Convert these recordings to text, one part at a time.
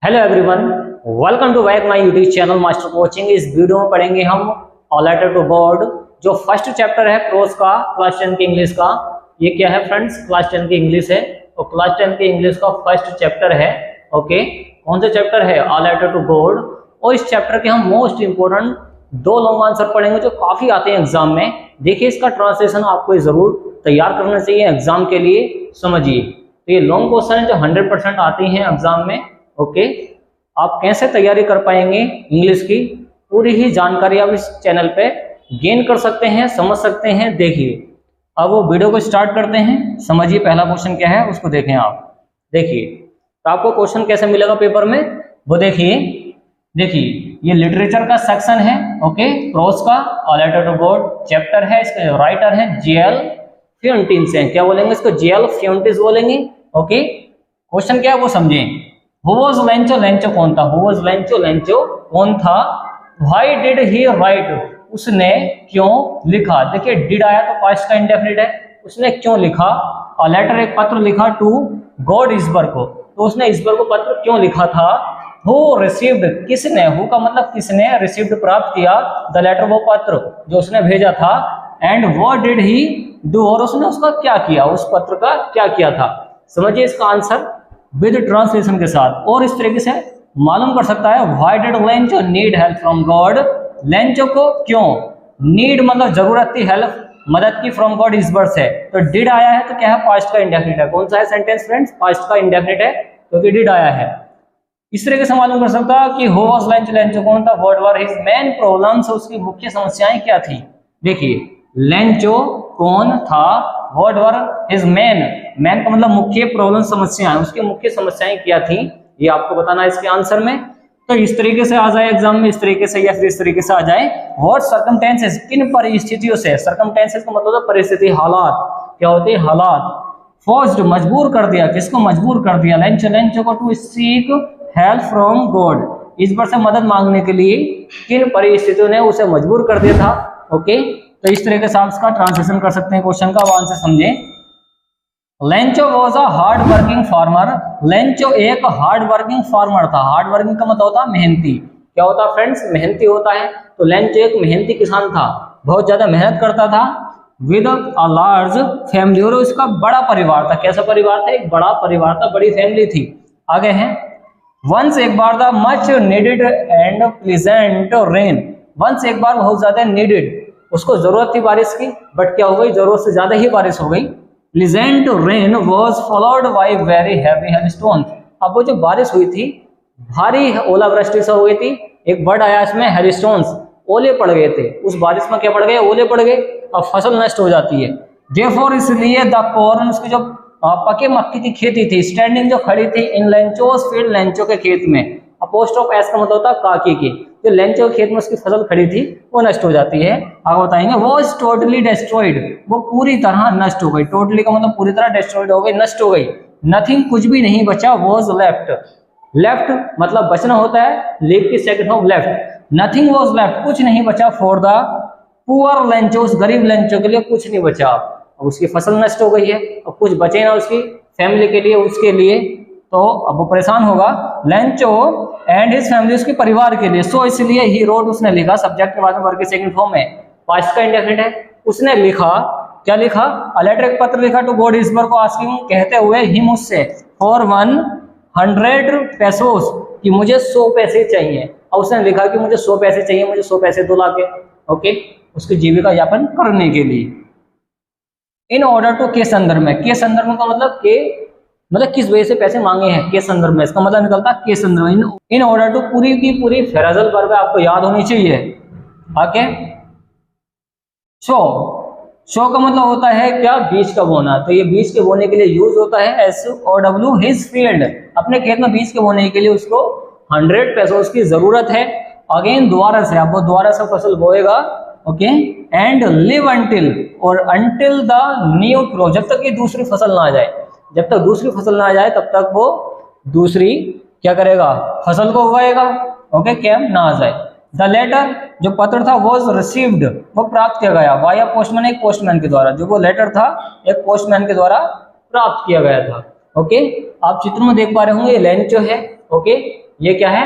Hello everyone, welcome to back my YouTube channel master coaching. इस video में पढ़ेंगे हम ऑल लेटर टू गॉड, जो फर्स्ट चैप्टर है प्रोज का, क्लास 10 की इंग्लिश का। ये क्या है फ्रेंड्स? क्लास 10 की इंग्लिश है, तो क्लास 10 की इंग्लिश का फर्स्ट चैप्टर है। ओके, कौन सा चैप्टर है? All letter to God. और इस चैप्टर के हम मोस्ट इंपोर्टेंट दो लॉन्ग आंसर पढ़ेंगे जो काफी आते हैं एग्जाम में। देखिए, इसका ट्रांसलेशन आपको जरूर तैयार करना चाहिए एग्जाम के लिए। समझिए, तो ये लॉन्ग क्वेश्चन है जो 100% आती हैं एग्जाम में। ओके, आप कैसे तैयारी कर पाएंगे इंग्लिश की, पूरी ही जानकारी आप इस चैनल पे गेन कर सकते हैं, समझ सकते हैं। देखिए, अब वो वीडियो को स्टार्ट करते हैं। समझिए, पहला क्वेश्चन क्या है उसको देखें आप। देखिए, तो आपको क्वेश्चन कैसे मिलेगा पेपर में वो देखिए। ये लिटरेचर का सेक्शन है। ओके, प्रोज का all letter to God chapter है। इसके राइटर है जेएल फ्यूंटिन्स है। क्या बोलेंगे इसको? जेएल फ्यूंटिन्स बोलेंगे। ओके, क्वेश्चन क्या है वो समझें। Who was Lencho? लेंचो कौन था? Who was Lencho? लेंचो कौन था? Why did he write? उसने क्यों लिखा? देखिए, did आया तो पास्ट का इंडेफिनिट है। उसने क्यों लिखा? और लेटर एक पत्र लिखा टू गॉड ईश्वर को, तो उसने ईश्वर को पत्र क्यों लिखा था? Who received? किसने? Who का मतलब किसने? Received प्राप्त किया द लेटर वो पत्र जो उसने भेजा था। And what did he do? और उसने उसका क्या किया? उस पत्र का क्या किया था? समझिए इसका आंसर विद ट्रांसलेशन के साथ। और इस तरीके से मालूम कर सकता है why did Lencho need help from God. Lencho को क्यों नीड मतलब जरूरत थी, हेल्प मदद की, फ्रॉम गॉड ईश्वर से। तो डिड आया है तो क्या है? पास्ट का इंडेफिनिट है। कौन सा है सेंटेंस फ्रेंड्स? पास्ट का इंडेफिनिट है क्योंकि डिड आया है। इस तरीके से मालूम कर सकता है कि हु वाज लेंचो, लेंचो कौन था, what were his main problems, उसकी मुख्य समस्याएं क्या थी। देखिए, लेंचो कौन था, व्हाट वर हिज मेन का मतलब मुख्य प्रॉब्लम समस्याएं, उसकी मुख्य समस्याएं क्या थी, ये आपको बताना है इसके आंसर में। तो इस तरीके से आ जाए एग्जाम में, इस तरीके से या फिर इस तरीके से आ जाए। व्हाट सर्कमस्टेंसेस, किन परिस्थितियों से, सर्कमस्टेंसेस का मतलब परिस्थिति, हालात। क्या होती है? हालात। फोर्स्ड मजबूर कर दिया, किसको मजबूर कर दिया? लेंचो को to seek help from God, ईश्वर से मदद मांगने के लिए किन परिस्थितियों ने उसे मजबूर कर दिया था। ओके, तो इस तरीके से आप इसका ट्रांसलेशन कर सकते हैं क्वेश्चन का। आंसर समझें। Lencho was a hard working farmer. Lencho एक हार्ड वर्किंग फार्मर था। हार्ड वर्किंग का मतलब होता है मेहनती। क्या होता है फ्रेंड्स? मेहनती होता है। तो लेंचो एक मेहनती किसान था, बहुत ज्यादा मेहनत करता था। विद अ लार्ज फैमिली, और उसका बड़ा परिवार था। कैसा परिवार था? एक बड़ा परिवार था, बड़ी फैमिली थी। आगे है, वंस एक बार the much needed and pleasant rain. Once एक बार बहुत ज्यादा नीडेड, उसको जरूरत थी बारिश की, बट क्या हो गई? जरूरत से ज्यादा ही बारिश हो गई। Pleasant rain was followed by very heavy hailstone. अब वो जो बारिश हुई थी, भारी ओलावृष्टि से हो गई थी। एक वर्ड आया इसमें, हेलस्टोन्स, ओले पड़ गए थे। उस बारिश में क्या पड़ गए? ओले पड़ गए। अब फसल नष्ट हो जाती है। देयरफॉर, इसलिए द कॉर्न, उसकी जो पके मक्की की खेती थी, स्टैंडिंग जो खड़ी थी, इन लेंचोस फील्ड, लेंचो के खेत में। अपोस्ट ऑफ एस का मतलब होता है काकी की। जो लेंचो के खेत में उसकी फसल खड़ी थी वो नष्ट हो जाती है। आगे बताएंगे, वॉज टोटली डिस्ट्रॉयड, वो पूरी तरह नष्ट हो गई। टोटली का मतलब पूरी तरह डिस्ट्रॉयड हो गई, नष्ट हो गई। नथिंग, कुछ भी नहीं बचा। वॉज लेफ्ट, लेफ्ट मतलब बचना होता है, लीव की second form left. Nothing was left, कुछ नहीं बचा। फॉर द पुअर लेंचो, उस गरीब लेंचो के लिए कुछ नहीं बचा। अब उसकी फसल नष्ट हो गई है, अब कुछ बचे ना उसकी फैमिली के लिए, उसके लिए, तो अब वो परेशान होगा। लेंचो एंड हिज फैमिली, उसके परिवार के लिए। सो इसलिए ही रोड, उसने लिखा, सब्जेक्ट के बाद में वर्ब के सेकंड फॉर्म में, पास्ट का इंडेफिनिट है। उसने लिखा, क्या लिखा? अ लेटर, एक पत्र लिखा टू गॉड, ईश्वर को, आस्किंग, कहते हुए, हिम, उससे, फॉर 100 पेसोस, कि मुझे 100 पैसे चाहिए। और उसने लिखा कि मुझे 100 पैसे चाहिए, मुझे 100 पैसे दो लाके। ओके, उसकी जीविका यापन करने के लिए। इन ऑर्डर टू, के संदर्भ में। के संदर्भ का मतलब के मतलब किस वजह से पैसे मांगे हैं, के संदर्भ में। इसका मतलब निकलता है के संदर्भ में। इन ऑर्डर टू, पूरी की पूरी फ्रेजल वर्ब आपको याद होनी चाहिए। ओके, शो का मतलब होता है क्या? बीज का बोना। तो ये बीज के बोने के लिए यूज होता है। SOW, हिज फील्ड, अपने खेत में बीज के बोने के लिए उसको 100 पैसों की जरूरत है। अगेन दोबारा से, अब वो दोबारा से फसल बोएगा। ओके, एंड लिव अंटिल, और अंटिल द न्यू क्रॉप, जब तक ये दूसरी फसल ना आ जाए, जब तक दूसरी फसल ना आ जाए तब तक वो दूसरी क्या करेगा? फसल को उगाएगा। ओके, कैंप ना आ जाए। द लेटर, जो पत्र था, वॉज रिसीव्ड, वो प्राप्त किया गया। वाया पोस्टमैन, एक पोस्टमैन के द्वारा। जो वो लेटर था एक पोस्टमैन के द्वारा प्राप्त किया गया था। ओके, आप चित्र में देख पा रहे होंगे, ये लेंचो है। ओके, ये क्या है,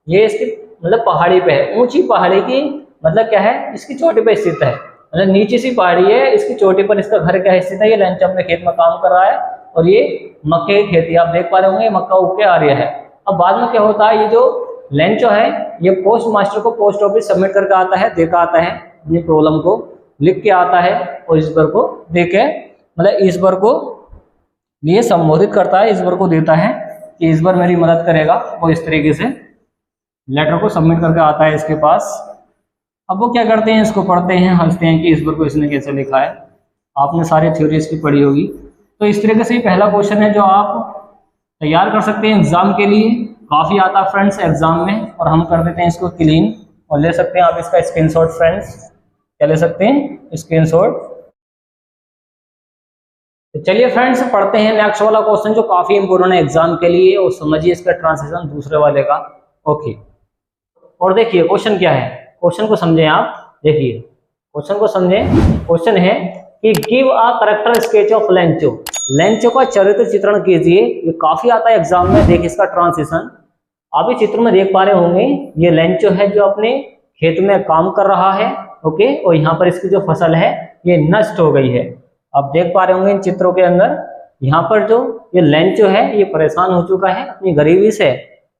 ये इसकी मतलब पहाड़ी पे है, ऊंची पहाड़ी की मतलब क्या है, इसकी चोटी पे स्थित है, मतलब नीचे सी पहाड़ी है, इसकी चोटी पर इसका घर क्या स्थित है। ये लेंचो अपने खेत में काम कर रहा है और ये मक्के की खेती आप देख पा रहे होंगे, मक्का उग के आ रहा है। अब बाद में क्या होता है, ये जो लेंचो है ये पोस्ट मास्टर को पोस्ट ऑफिस सबमिट करके आता है, देकर आता है, अपनी प्रॉब्लम को लिख के आता है और ईश्वर को दे के मतलब ईश्वर को ये संबोधित करता है, ईश्वर को देता है कि ईश्वर मेरी मदद करेगा। वो इस तरीके से लेटर को सबमिट करके आता है इसके पास। अब वो क्या करते हैं, इसको पढ़ते हैं, हंसते हैं कि ईश्वर को इसने कैसे लिखा है। आपने सारी थ्योरी इसकी पढ़ी होगी। तो इस तरीके से ही पहला क्वेश्चन है जो आप तैयार कर सकते हैं एग्जाम के लिए, काफ़ी आता है फ्रेंड्स एग्जाम में, और हम कर देते हैं इसको क्लीन और ले सकते हैं आप इसका स्क्रीनशॉट फ्रेंड्स। क्या ले सकते हैं, स्क्रीनशॉट। तो चलिए फ्रेंड्स पढ़ते हैं नेक्स्ट वाला क्वेश्चन जो काफ़ी इंपॉर्टेंट है एग्जाम के लिए, और समझिए इसका ट्रांसलेशन दूसरे वाले का। ओके, और देखिए क्वेश्चन क्या है, क्वेश्चन को समझें आप, देखिए क्वेश्चन को समझें। क्वेश्चन है कि give a character sketch of Lencho, Lencho का चरित्र चित्रण कीजिए। ये काफी आता है एग्जाम में। देखिए इसका ट्रांसलेशन आप इस चित्र में देख पा रहे होंगे, ये लेंचो है जो अपने खेत में काम कर रहा है। ओके, और यहाँ पर इसकी जो फसल है ये नष्ट हो गई है। आप देख पा रहे होंगे इन चित्रों के अंदर, यहाँ पर जो ये लेंचो है ये परेशान हो चुका है अपनी गरीबी से।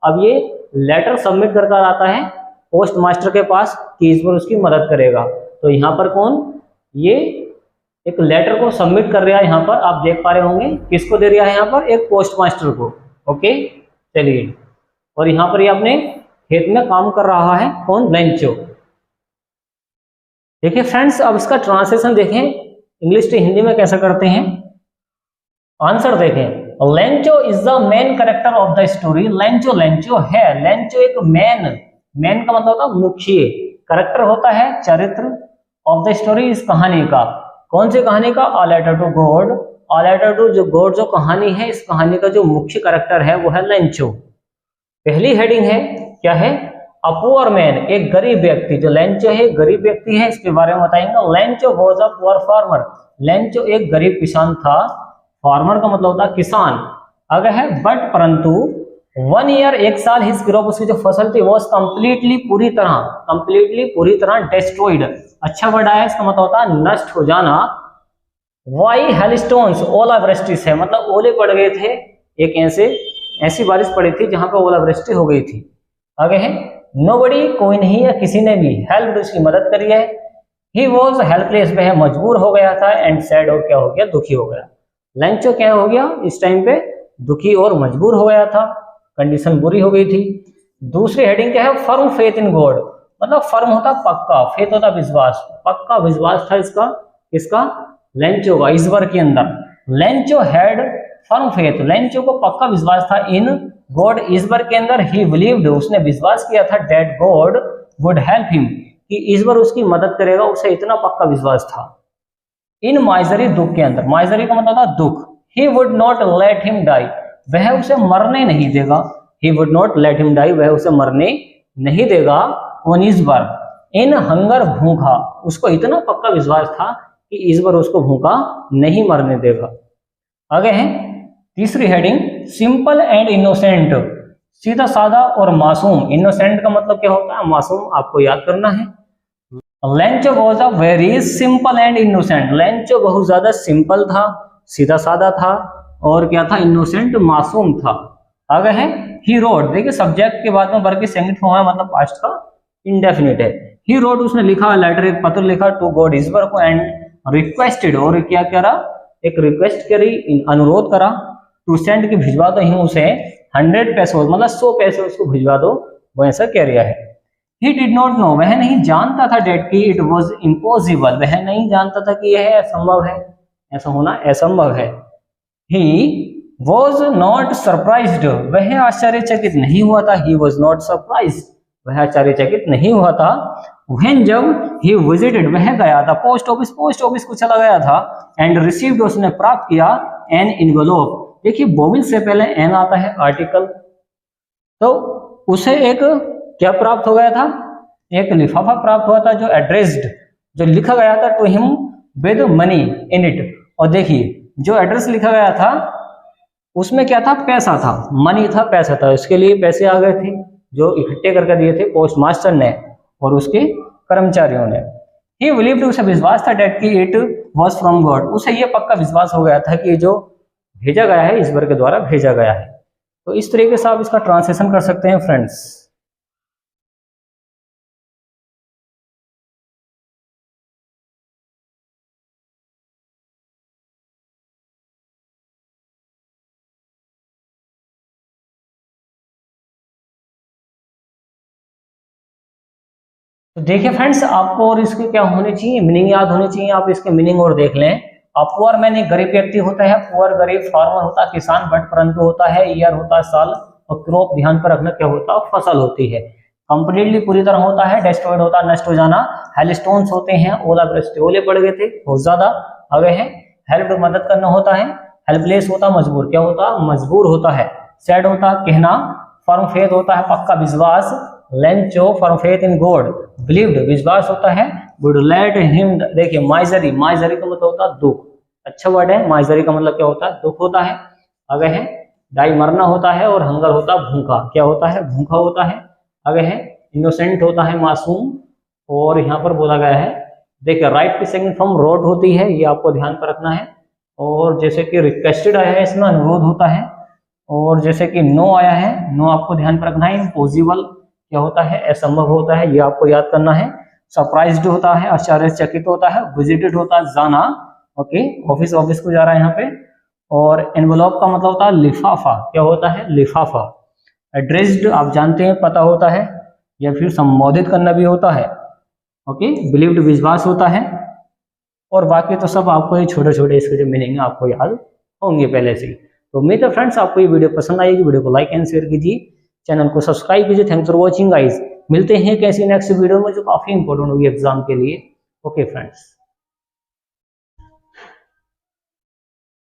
अब ये लेटर सबमिट कर आता है पोस्ट मास्टर के पास कि इस पर उसकी मदद करेगा। तो यहाँ पर कौन, ये एक लेटर को सबमिट कर रहा है, यहाँ पर आप देख पा रहे होंगे किसको दे रहा है, यहाँ पर एक पोस्ट मास्टर को। ओके चलिए, और यहाँ पर ये अपने खेत में काम कर रहा है कौन, लेंचो। देखिए फ्रेंड्स अब इसका ट्रांसलेशन देखें इंग्लिश से हिंदी में कैसे करते हैं। आंसर देखें, Lencho is the main character of the story. Lencho, Lencho है, लेंचो एक मैन का मतलब होता है मुख्य, कैरेक्टर होता है चरित्र, ऑफ द स्टोरी इस कहानी का। कौन सी कहानी का, a letter to God. A letter to जो गॉड जो कहानी है, इस कहानी का जो मुख्य कैरेक्टर है वो है लेंचो। पहली हेडिंग है क्या है, अ पुअर मैन, एक गरीब व्यक्ति। जो लेंचो है गरीब व्यक्ति है, इसके बारे में बताएंगे। Lencho was a poor farmer, Lencho एक गरीब किसान था। फार्मर का मतलब होता है किसान। आगे है बट परंतु 1 ईयर, एक साल, हिज क्रॉप, उसकी जो फसल थी वो कंप्लीटली पूरी तरह डिस्ट्रॉयड। अच्छा वर्ड आया, इसका मतलब होता है नष्ट हो जाना। वाई हेलस्टोन्स, ओलावृष्टि से, मतलब ओले पड़ गए थे, एक ऐसी बारिश पड़ी थी जहां पे ओलावृष्टि हो गई थी। आगे है नोबडी, कोई नहीं या किसी ने भी, हेल्प, उसकी मदद करी है। ही वॉज हेल्पलेस, वह मजबूर हो गया था। एंड सैड, और क्या हो गया, दुखी हो गया। लेंचो क्या हो गया इस टाइम पे, दुखी और मजबूर हो गया था, कंडीशन बुरी हो गई थी। दूसरी हेडिंग क्या है, फर्म फेथ इन गॉड, मतलब फर्म होता पक्का, फेथ होता विश्वास, पक्का विश्वास था इसका लेंचो का ईश्वर के अंदर। Lencho had firm faith, Lencho को पक्का विश्वास था इन गॉड, ईश्वर के अंदर। ही बिलीव्ड, उसने विश्वास किया था that God would help him, कि ईश्वर उसकी मदद करेगा, उसे इतना पक्का विश्वास था। इन माइजरी, दुख के अंदर, माइजरी का मतलब था दुख। He would not let him die, वह उसे मरने नहीं देगा। He would not let him die, वह उसे मरने नहीं देगा। ऑन ईश्वर, इन हंगर, भूखा, उसको इतना पक्का विश्वास था कि ईश्वर उसको भूखा नहीं मरने देगा। आगे है तीसरी हेडिंग, सिंपल एंड इनोसेंट, सीधा साधा और मासूम। इनोसेंट का मतलब क्या होता है, मासूम, आपको याद करना है। Lencho was a very simple and innocent, Lencho बहुत ज्यादा सिंपल था, सीधा साधा था, और क्या था, इनोसेंट, मासूम था। आगे है ही रोड, देखिए सब्जेक्ट के बाद में वर्ग की संज्ञित फॉर्म है, मतलब पास्ट का इंडेफिनिट है। ही रोड, उसने लिखा लेटर, एक पत्र लिखा, टू गॉड, ईश्वर को, एंड रिक्वेस्टेड, और क्या करा, एक रिक्वेस्ट करी, अनुरोध करा, टू सेंड, की भिजवा दो ही उसे 100 पैसे, मतलब 100 पैसे उसको भिजवा दो, वो ऐसा कह रहा है। He did not know, वह नहीं जानता था डेट की, इट वॉज इम्पॉसिबल, वह नहीं जानता था कि यह असंभव है, ऐसा होना असंभव है। He was not surprised, वह आश्चर्यचकित नहीं हुआ था। He was not surprised, वह आश्चर्यचकित नहीं हुआ था। When, जब he visited, वह गया था पोस्ट ऑफिस को चला गया था। And received, उसने प्राप्त किया, an envelope, देखिए बोविल से पहले एन आता है आर्टिकल, तो उसे एक क्या प्राप्त हो गया था, एक लिफाफा प्राप्त हुआ था जो एड्रेस्ड, जो लिखा गया था to him with money in it. और देखिए जो एड्रेस लिखा गया था उसमें क्या था, पैसा था, मनी था, पैसा था, इसके लिए पैसे आ गए थे जो इकट्ठे करके दिए थे पोस्ट मास्टर ने और उसके कर्मचारियों ने। ही बिलीव्ड, उसे विश्वास था डेट की इट वॉज फ्रॉम गॉड, उसे ये पक्का विश्वास हो गया था कि ये जो भेजा गया है ईश्वर के द्वारा भेजा गया है। तो इस तरीके से आप इसका ट्रांसलेशन कर सकते हैं फ्रेंड्स। तो देखिए फ्रेंड्स, आपको और इसके क्या होने चाहिए, मीनिंग याद होनी चाहिए। आप इसके मीनिंग और देख लें। अब पुअर मैंने गरीब व्यक्ति होता है, पुअर गरीब, फार्मर होता है किसान, बट परंतु होता है ईयर होता है साल, और क्रॉप ध्यान पर रखना क्या होता है, फसल होती है। कंप्लीटली पूरी तरह होता है, डेस्ट्रॉयड होता है, नष्ट हो जाना। हेलस्टोन्स होते हैं, ओलावृष्टि, ओले पड़ गए थे बहुत ज्यादा। आगे है हेल्प, मदद करना होता है। हेल्पलेस होता मजबूर, क्या होता मजबूर होता है। सैड होता कहना। फर्म फेथ होता है पक्का विश्वास। Lencho firm faith in God, believed विश्वास होता है। वुड लेट हिम, देखिए माइजरी, माइजरी का मतलब होता है दुख, अच्छा वर्ड है। माइजरी का मतलब क्या होता है, दुख होता है। आगे है डाई, मरना होता है। और हंगर होता है भूखा, क्या होता है भूखा होता है। आगे है इनोसेंट होता है मासूम। और यहाँ पर बोला गया है, देखिए राइट की सेकंड फॉर्म रोड होती है, ये आपको ध्यान पर रखना है। और जैसे कि रिक्वेस्टेड आया है, इसमें अनुरोध होता है। और जैसे कि नो आया है, नो आपको ध्यान पर रखना है। इम्पॉसिबल क्या होता है, असंभव होता है, ये आपको याद करना है। सरप्राइज्ड होता है, आश्चर्यचकित होता है। विजिटेड होता है जाना, ओके, ऑफिस, ऑफिस को जा रहा है यहाँ पे। और एनवेलप का मतलब होता है लिफाफा, क्या होता है लिफाफा। एड्रेस्ड आप जानते हैं, पता होता है, या फिर संबोधित करना भी होता है। ओके, बिलीव्ड विश्वास होता है। और बाकी तो सब आपको ये छोटे छोटे इसके जो मीनिंग आपको याद होंगे पहले से ही। तो उम्मीद है फ्रेंड्स आपको ये वीडियो पसंद आएगी। वीडियो को लाइक एंड शेयर कीजिए, चैनल को सब्सक्राइब कीजिए। Thanks for watching guys. मिलते हैं कैसी नेक्स्ट वीडियो में जो काफी इंपॉर्टेंट होगी एग्जाम के लिए। Okay friends.